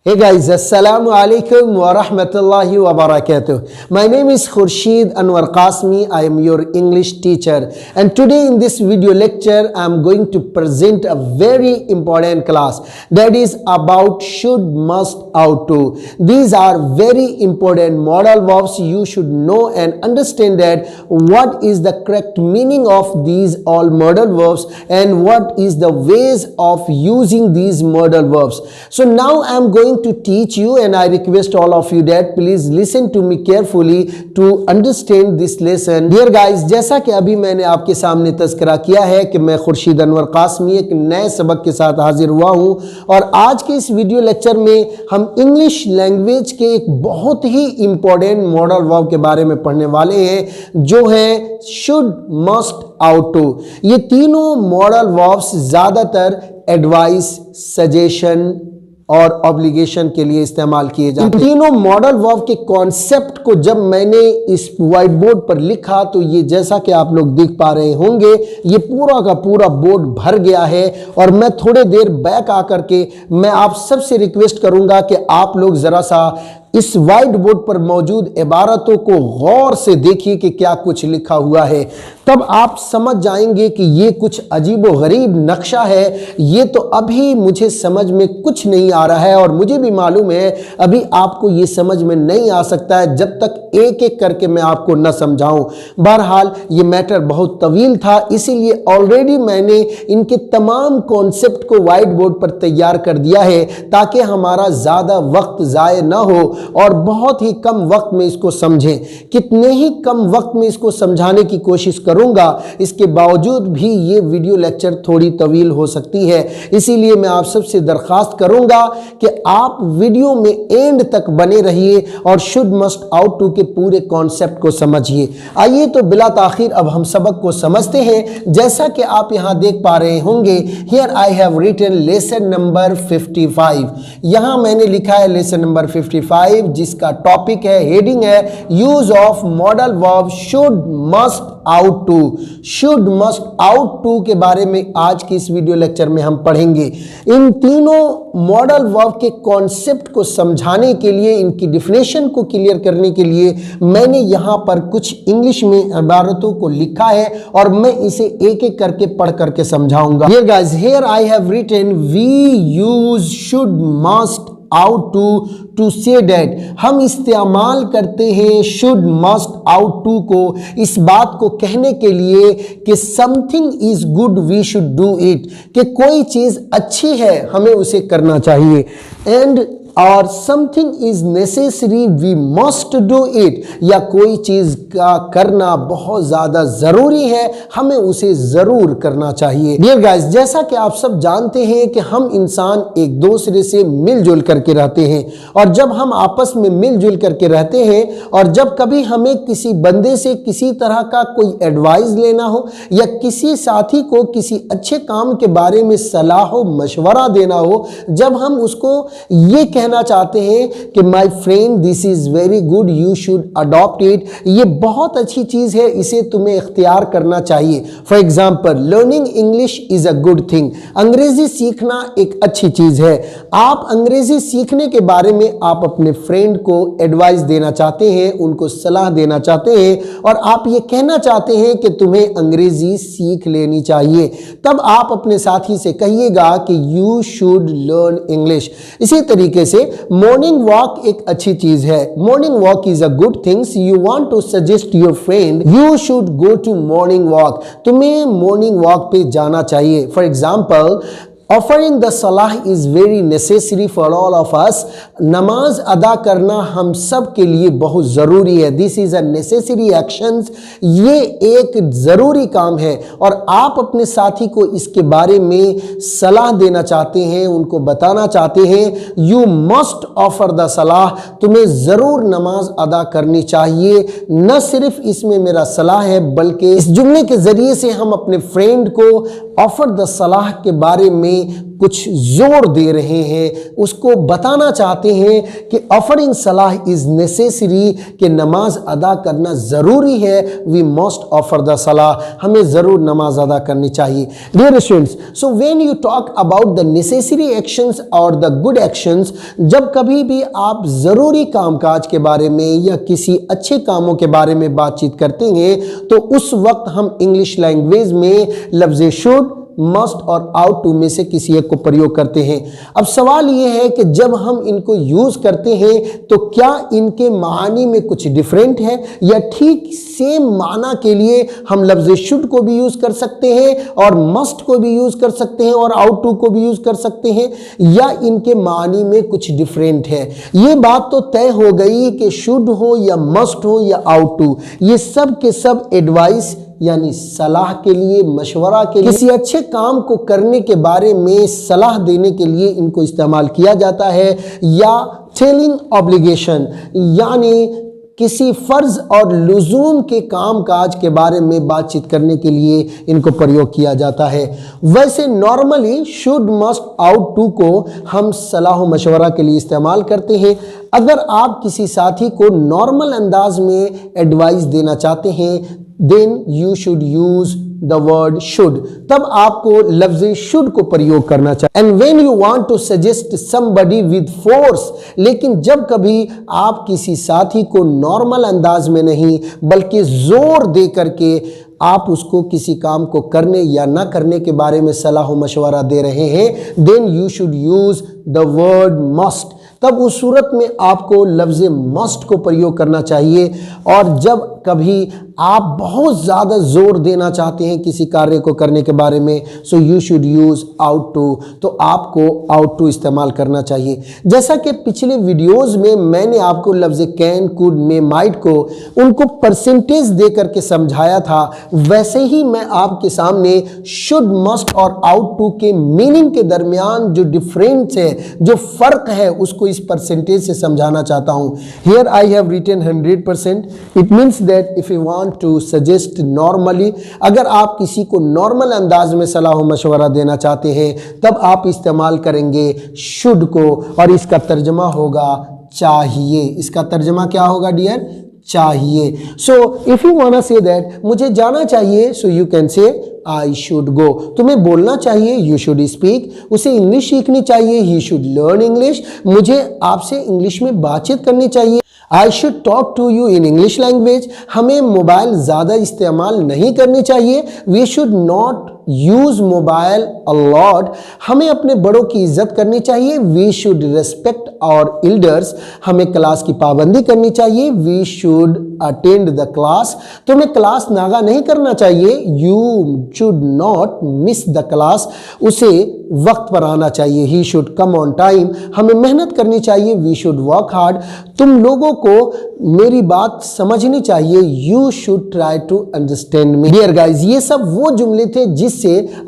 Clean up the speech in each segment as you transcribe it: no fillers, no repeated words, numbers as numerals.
Hey guys, Assalamu alaikum wa rahmatullahi wa barakatuh. My name is Khurshid Anwar Qasmi. I am your English teacher. And today in this video lecture, I am going to present a very important class that is about should, must, ought to. These are very important modal verbs. You should know and understand that what is the correct meaning of these all modal verbs and what is the ways of using these modal verbs. So now I am going to teach you, and I request all of you that please listen to me carefully to understand this lesson. Dear guys, जैसा कि अभी मैंने आपके सामने तज़किरा किया है कि मैं खुर्शीद अनवर कासमी एक नए सबक के साथ हाजिर हुआ हूं, और आज के इस वीडियो लेक्चर में हम इंग्लिश लैंग्वेज के एक बहुत ही इंपॉर्टेंट मॉडल वर्ब के बारे में पढ़ने वाले हैं, जो है शुड, मस्ट, आउट टू। ये तीनों मॉडल वर्ब्स ज़्यादातर एडवाइस, सजेशन और ऑब्लिगेशन के लिए इस्तेमाल किए जाते हैं। तीनों मॉडल वर्ब के कॉन्सेप्ट को जब मैंने इस व्हाइट बोर्ड पर लिखा तो ये जैसा कि आप लोग देख पा रहे होंगे, ये पूरा का पूरा बोर्ड भर गया है। और मैं थोड़े देर बैक आकर के मैं आप सबसे रिक्वेस्ट करूंगा कि आप लोग जरा सा इस व्हाइट बोर्ड पर मौजूद इबारतों को गौर से देखिए कि क्या कुछ लिखा हुआ है। तब आप समझ जाएंगे कि ये कुछ अजीबो गरीब नक्शा है। ये तो अभी मुझे समझ में कुछ नहीं आ रहा है, और मुझे भी मालूम है अभी आपको ये समझ में नहीं आ सकता है जब तक एक एक करके मैं आपको न समझाऊं। बहरहाल ये मैटर बहुत तवील था, इसीलिए ऑलरेडी मैंने इनके तमाम कॉन्सेप्ट को व्हाइट बोर्ड पर तैयार कर दिया है ताकि हमारा ज़्यादा वक्त ज़ाय ना हो और बहुत ही कम वक्त में इसको समझें। कितने ही कम वक्त में इसको समझाने की कोशिश करूंगा, इसके बावजूद भी ये वीडियो लेक्चर थोड़ी तवील हो सकती है। इसीलिए मैं आप सबसे दरख्वास्त करूंगा कि आप वीडियो में एंड तक बने रहिए और शुड, मस्ट, आउट टू के पूरे कॉन्सेप्ट को समझिए। आइए तो बिला ताखीर अब हम सबक को समझते हैं। जैसा कि आप यहां देख पा रहे होंगे, here I have written lesson number 55। यहां मैंने लिखा है लेसन नंबर 55, जिसका टॉपिक है, हेडिंग है, use of modal verb should, must, ought to. Should, must, ought to के बारे में आज की इस वीडियो लेक्चर में हम पढ़ेंगे। इन तीनों मॉडल वर्ब के कॉन्सेप्ट को समझाने के लिए, इनकी डेफिनेशन को क्लियर करने के लिए मैंने यहां पर कुछ इंग्लिश में इबारतों को लिखा है और मैं इसे एक एक करके पढ़ करके समझाऊंगा। Here guys, here I have written we use should, must, ought to say that. हम इस्तेमाल करते हैं शुड, मस्ट, आउट टू को इस बात को कहने के लिए कि something is good we should do it, कि कोई चीज़ अच्छी है हमें उसे करना चाहिए। एंड और something is necessary we must do it, या कोई चीज़ का करना बहुत ज़्यादा ज़रूरी है हमें उसे ज़रूर करना चाहिए। डियर गाइस, जैसा कि आप सब जानते हैं कि हम इंसान एक दूसरे से मिलजुल करके रहते हैं, और जब हम आपस में मिलजुल करके रहते हैं और जब कभी हमें किसी बंदे से किसी तरह का कोई एडवाइस लेना हो या किसी साथी को किसी अच्छे काम के बारे में सलाह मशवरा देना हो, जब हम उसको ये कहना चाहते हैं कि my friend this is very good, you should adopt it, ये बहुत अच्छी चीज है, इसे तुम्हें इख्तियार करना चाहिए। For example, learning English is a good thing, अंग्रेजी सीखना एक अच्छी चीज है। आप अंग्रेजी सीखने के बारे में आप अपने फ्रेंड को एडवाइस देना चाहते हैं, उनको सलाह देना चाहते हैं, और आप ये कहना चाहते हैं कि तुम्हें अंग्रेजी सीख लेनी चाहिए। तब आप अपने साथी से कहिएगा कि यू शुड लर्न इंग्लिश। इसी तरीके से मॉर्निंग वॉक एक अच्छी चीज है। Morning walk is a good things, you want to suggest your friend you should go to morning walk, तुम्हें मॉर्निंग वॉक पे जाना चाहिए। फॉर एग्जाम्पल, ऑफरिंग द सलाह is very necessary for all of us, नमाज अदा करना हम सब के लिए बहुत ज़रूरी है। This is a necessary actions, ये एक ज़रूरी काम है, और आप अपने साथी को इसके बारे में सलाह देना चाहते हैं, उनको बताना चाहते हैं यू मस्ट ऑफर द सलाह, तुम्हें ज़रूर नमाज अदा करनी चाहिए। न सिर्फ इसमें मेरा सलाह है, बल्कि इस जुमले के ज़रिए से हम अपने फ्रेंड को ऑफर द सलाह के बारे में में कुछ जोर दे रहे हैं, उसको बताना चाहते हैं कि ऑफरिंग सलाह इज नेसेसरी, कि नमाज अदा करना ज़रूरी है। वी मस्ट ऑफर द सलाह, हमें ज़रूर नमाज अदा करनी चाहिए। Dear students, so when you talk about the necessary actions और द गुड एक्शंस, जब कभी भी आप ज़रूरी कामकाज के बारे में या किसी अच्छे कामों के बारे में बातचीत करते हैं, तो उस वक्त हम इंग्लिश लैंग्वेज में लफ्ज़ शुड, मस्ट और आउट टू में से किसी एक को प्रयोग करते हैं। अब सवाल यह है कि जब हम इनको यूज़ करते हैं तो क्या इनके मानी में कुछ डिफरेंट है, या ठीक सेम माना के लिए हम लफ्ज़ शुड को भी यूज़ कर सकते हैं और मस्ट को भी यूज़ कर सकते हैं और आउट टू को भी यूज़ कर सकते हैं, या इनके मानी में कुछ डिफरेंट है। ये बात तो तय हो गई कि शुड हो या मस्ट हो या आउट टू, ये सब के सब एडवाइस यानी सलाह के लिए, मशवरा के लिए, किसी अच्छे काम को करने के बारे में सलाह देने के लिए इनको इस्तेमाल किया जाता है, या टेलिंग ऑब्लिगेशन यानी किसी फ़र्ज और लुज़ूम के काम काज के बारे में बातचीत करने के लिए इनको प्रयोग किया जाता है। वैसे normally should, must, ought to को हम सलाह मशवरा के लिए इस्तेमाल करते हैं। अगर आप किसी साथी को नॉर्मल अंदाज में एडवाइस देना चाहते हैं, then you should use the word should, तब आपको लफ्ज़ शुड को प्रयोग करना चाहिए। And when you want to suggest somebody with force, लेकिन जब कभी आप किसी साथी को नॉर्मल अंदाज में नहीं बल्कि जोर दे करके आप उसको किसी काम को करने या ना करने के बारे में सलाह मशवरा दे रहे हैं, then you should use the word must, तब उस सूरत में आपको लफ्ज़ मस्ट को प्रयोग करना चाहिए। और जब कभी आप बहुत ज़्यादा जोर देना चाहते हैं किसी कार्य को करने के बारे में, so you should use ought to, तो आपको आउट टू इस्तेमाल करना चाहिए। जैसा कि पिछले वीडियोस में मैंने आपको लफ्ज़ कैन, कुड, मे, माइट को उनको परसेंटेज दे करके समझाया था, वैसे ही मैं आपके सामने शुड, मस्ट और आउट टू के मीनिंग के दरमियान जो डिफरेंस है, जो फ़र्क है, उसको इस परसेंटेज से समझाना चाहता हूँ। Here I have written 100%, it means that if you want to suggest normally, अगर आप किसी को नॉर्मल अंदाज में सलाह मशवरा देना चाहते हैं तब आप इस्तेमाल करेंगे शुड को, और इसका तर्जमा होगा चाहिए। इसका तर्जमा क्या होगा डियर? चाहिए। So if you want to say that मुझे जाना चाहिए, सो यू कैन से आई शुड गो। तुम्हें बोलना चाहिए, यू शुड स्पीक। उसे इंग्लिश सीखनी चाहिए, ही शुड लर्न इंग्लिश। मुझे आपसे इंग्लिश में बातचीत करनी चाहिए, I should talk to you in English language. हमें मोबाइल ज़्यादा इस्तेमाल नहीं करनी चाहिए, we should not use mobile a lot. हमें अपने बड़ों की इज्जत करनी चाहिए, we should respect our elders. हमें क्लास की पाबंदी करनी चाहिए, we should attend the class. तुम्हें क्लास नागा नहीं करना चाहिए, you should not miss the class. उसे वक्त पर आना चाहिए, he should come on time. हमें मेहनत करनी चाहिए, वी शुड वर्क हार्ड। तुम लोगों को मेरी बात समझनी चाहिए, you should try to understand me. Dear guys, ये सब वो जुमले थे जिससे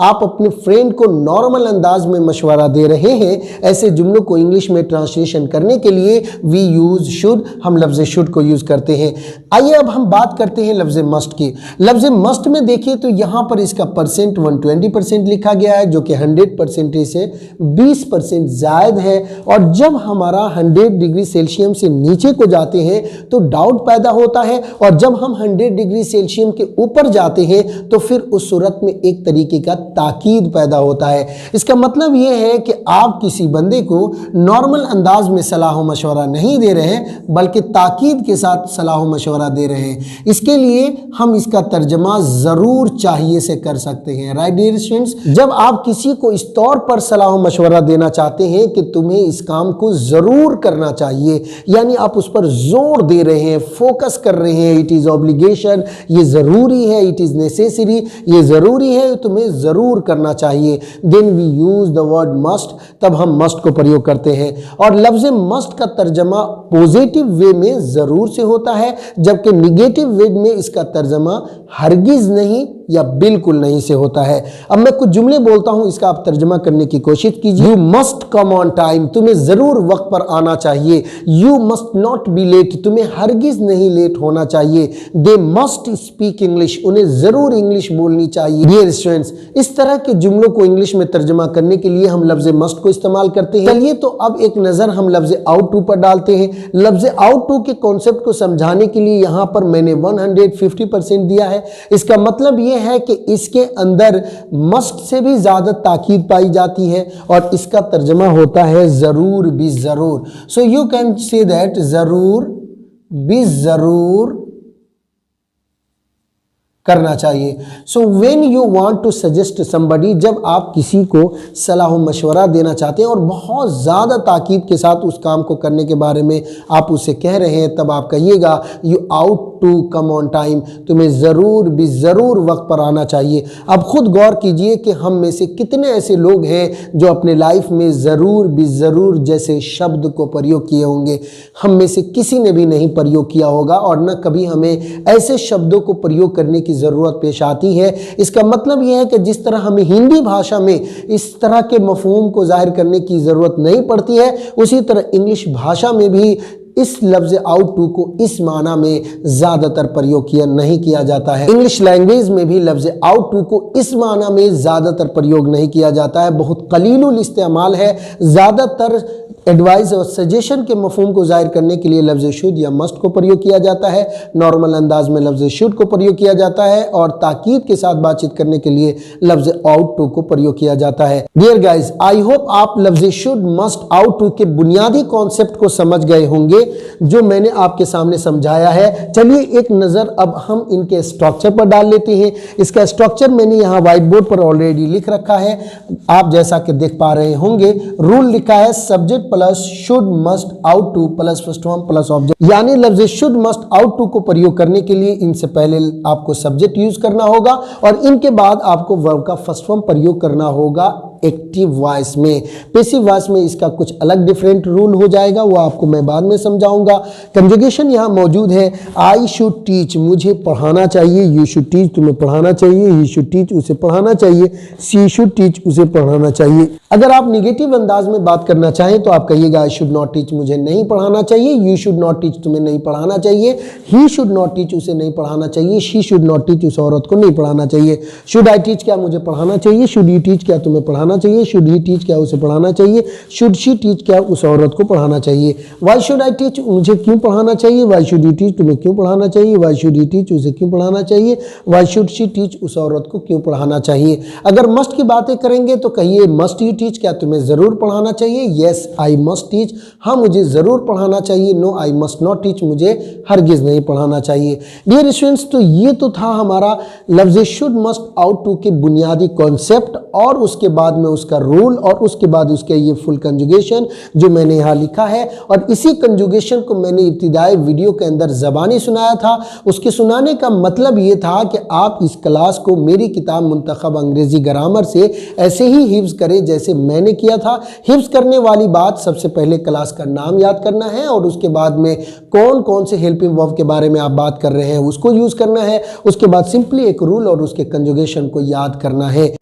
आप अपने फ्रेंड को नॉर्मल अंदाज में मशवरा दे रहे हैं। ऐसे जुमलों को इंग्लिश में ट्रांसलेशन करने के लिए वी यूज शुड, हम लफ्ज़ शुड को यूज करते हैं। आइए अब हम बात करते हैं लफ्ज़ मस्ट की। लफ्ज़ मस्ट में देखिए तो यहाँ पर इसका परसेंट 120% लिखा गया है, जो कि 100% से 20% ज़ायद है। और जब हमारा 100 डिग्री सेल्सियम से नीचे को जाते हैं तो डाउट पैदा होता है, और जब हम 100 डिग्री सेल्सियम के ऊपर जाते हैं तो फिर उस सूरत में एक तरीके का ताकीद पैदा होता है। इसका मतलब यह है कि आप किसी बंदे को नॉर्मल अंदाज में सलाह मशवरा नहीं दे रहे हैं, बल्कि ताकीद के साथ सलाह मशवरा दे रहे हैं। इसके लिए हम इसका तर्जमा ज़रूर चाहिए से कर सकते हैं। राइट डियर स्टूडेंट्स, जब आप किसी को इस तौर पर सलाह मशवरा देना चाहते हैं कि तुम्हें इस काम को ज़रूर करना चाहिए, यानी आप उस पर जोर दे रहे हैं, फोकस कर रहे हैं, इट इज़ ऑब्लिगेशन, ये ज़रूरी है, इट इज़ नेसेसरी, ये ज़रूरी है, तुम्हें ज़रूर करना चाहिए, then we use the word must, तब हम मस्ट को प्रयोग करते हैं। और लफ्ज़ मस्ट का तर्जमा पॉजिटिव वे में ज़रूर से होता है, जबकि निगेटिव वे में इसका तर्जमा हरगिज़ नहीं या बिल्कुल नहीं से होता है। अब मैं कुछ जुमले बोलता हूं, इसका आप तर्जुमा करने की कोशिश कीजिए। You must come on time, तुम्हें जरूर वक्त पर आना चाहिए। You must not be late, तुम्हें हरगिज नहीं लेट होना चाहिए। दे मस्ट स्पीक इंग्लिश, उन्हें जरूर इंग्लिश बोलनी चाहिए। डियर स्टूडेंट्स, इस तरह के जुमलों को इंग्लिश में तर्जुमा करने के लिए हम लफ्ज मस्ट को इस्तेमाल करते हैं। चलिए तो अब एक नजर हम लफ्ज आउट टू पर डालते हैं। लफ्ज आउट टू के कॉन्सेप्ट को समझाने के लिए यहां पर मैंने 150% दिया है। इसका मतलब यह है कि इसके अंदर मस्ट से भी ज्यादा ताकीद पाई जाती है और इसका तर्जुमा होता है जरूर भी जरूर। So you can say that जरूर भी जरूर करना चाहिए। So when you want to suggest somebody, जब आप किसी को सलाह मशवरा देना चाहते हैं और बहुत ज़्यादा ताकीद के साथ उस काम को करने के बारे में आप उसे कह रहे हैं, तब आप कहिएगा you ought to come on time, तुम्हें ज़रूर भी ज़रूर वक्त पर आना चाहिए। अब खुद गौर कीजिए कि हम में से कितने ऐसे लोग हैं जो अपने लाइफ में ज़रूर भी ज़रूर जैसे शब्द को प्रयोग किए होंगे। हम में से किसी ने भी नहीं प्रयोग किया होगा और न कभी हमें ऐसे शब्दों को प्रयोग करने की ज़रूरत पेश आती है। इसका मतलब यह है कि जिस तरह हमें हिंदी भाषा में इस तरह के मफहूम को जाहिर करने की ज़रूरत नहीं पड़ती है, उसी तरह इंग्लिश भाषा में भी इस लफ्ज़ आउट टू को इस माना में ज़्यादातर प्रयोग नहीं किया जाता है। इंग्लिश लैंग्वेज में भी लफ्ज़ आउट टू को इस माना में ज़्यादातर प्रयोग नहीं किया जाता है, बहुत कलीलुल इस्तेमाल है। ज़्यादातर एडवाइस और सजेशन के मफहूम को जाहिर करने के लिए लफ्ज़ शुड या मस्ट को प्रयोग किया जाता है। नॉर्मल अंदाज में लफ्ज़ शुड को प्रयोग किया जाता है और ताकीद के साथ बातचीत करने के लिए लफ्ज़ आउट टू को प्रयोग किया जाता है। डियर गाइस, आई होप आप लफ्ज़ शुड मस्ट आउट टू के बुनियादी कॉन्सेप्ट को समझ गए होंगे जो मैंने आपके सामने समझाया है। चलिए एक नज़र अब हम इनके स्ट्रक्चर पर डाल लेते हैं। इसका स्ट्रक्चर मैंने यहाँ व्हाइट बोर्ड पर ऑलरेडी लिख रखा है, आप जैसा कि देख पा रहे होंगे। रूल लिखा है subject plus should must ought two plus first form plus object, यानी लफ्ज शुड मस्ट आउट टू को प्रयोग करने के लिए इनसे पहले आपको सब्जेक्ट यूज करना होगा और इनके बाद आपको वर्ब का फर्स्ट फॉर्म प्रयोग करना होगा एक्टिव वॉइस में। पैसिव वॉइस में इसका कुछ अलग डिफरेंट रूल हो जाएगा, वो आपको मैं बाद में समझाऊंगा। कंजुगेशन यहाँ मौजूद है। आई शुड टीच, मुझे पढ़ाना चाहिए। यू शुड टीच, तुम्हें पढ़ाना चाहिए। ही शुड टीच, उसे पढ़ाना चाहिए। शी शुड टीच, उसे पढ़ाना चाहिए। अगर आप निगेटिव अंदाज में बात करना चाहें तो आप कहिएगा आई शुड नॉट टीच, मुझे नहीं पढ़ाना चाहिए। यू शुड नॉट टीच, तुम्हें नहीं पढ़ाना चाहिए। ही शुड नॉट टीच, उसे नहीं पढ़ाना चाहिए। शी शुड नॉट टीच, उस औरत को नहीं पढ़ाना चाहिए। शुड आई टीच, क्या मुझे पढ़ाना चाहिए। शुड यू टीच, क्या तुम्हें पढ़ाना चाहिए। शुड ही टीच, क्या उसे पढ़ाना चाहिए। शुड शी टीच, क्या उस औरत को पढ़ाना चाहिए। वाई शुड आई टीच, मुझे क्यों पढ़ाना चाहिए। वाई शुड ही टीच, तुम्हें क्यों पढ़ाना चाहिए। वाई शुड ही टीच, उसे क्यों पढ़ाना चाहिए। वाई शुड शी टीच, उस औरत को क्यों पढ़ाना चाहिए। अगर मस्ट की बातें करेंगे तो कहिए मस्ट यू टीच, क्या तुम्हें जरूर पढ़ाना चाहिए। येस आई मस्ट टीच, हाँ मुझे जरूर पढ़ाना चाहिए। No I must not teach, मुझे हरगिज नहीं पढ़ाना चाहिए। डियर स्टूडेंट्स, तो ये तो था हमारा लफ्ज शुड मस्ट आउट टू के बुनियादी कॉन्सेप्ट और उसके बाद में उसका रूल और उसके बाद उसके ये फुल कंजुगेशन जो मैंने यहाँ लिखा है। और इसी कंजुगेशन को मैंने इब्तिदाई वीडियो के अंदर ज़बानी सुनाया था। उसके सुनाने का मतलब ये था कि आप इस क्लास को मेरी किताब मुंतखब अंग्रेजी ग्रामर से ऐसे ही हिफ्ज़ करें जैसे मैंने किया था। हिफ्ज़ करने वाली बात, सबसे पहले क्लास का नाम याद करना है और उसके बाद में कौन कौन से हेल्पिंग वर्ब के बारे में आप बात कर रहे हैं उसको यूज़ करना है। उसके बाद सिंपली एक रूल और उसके कंजुगेशन को याद करना है।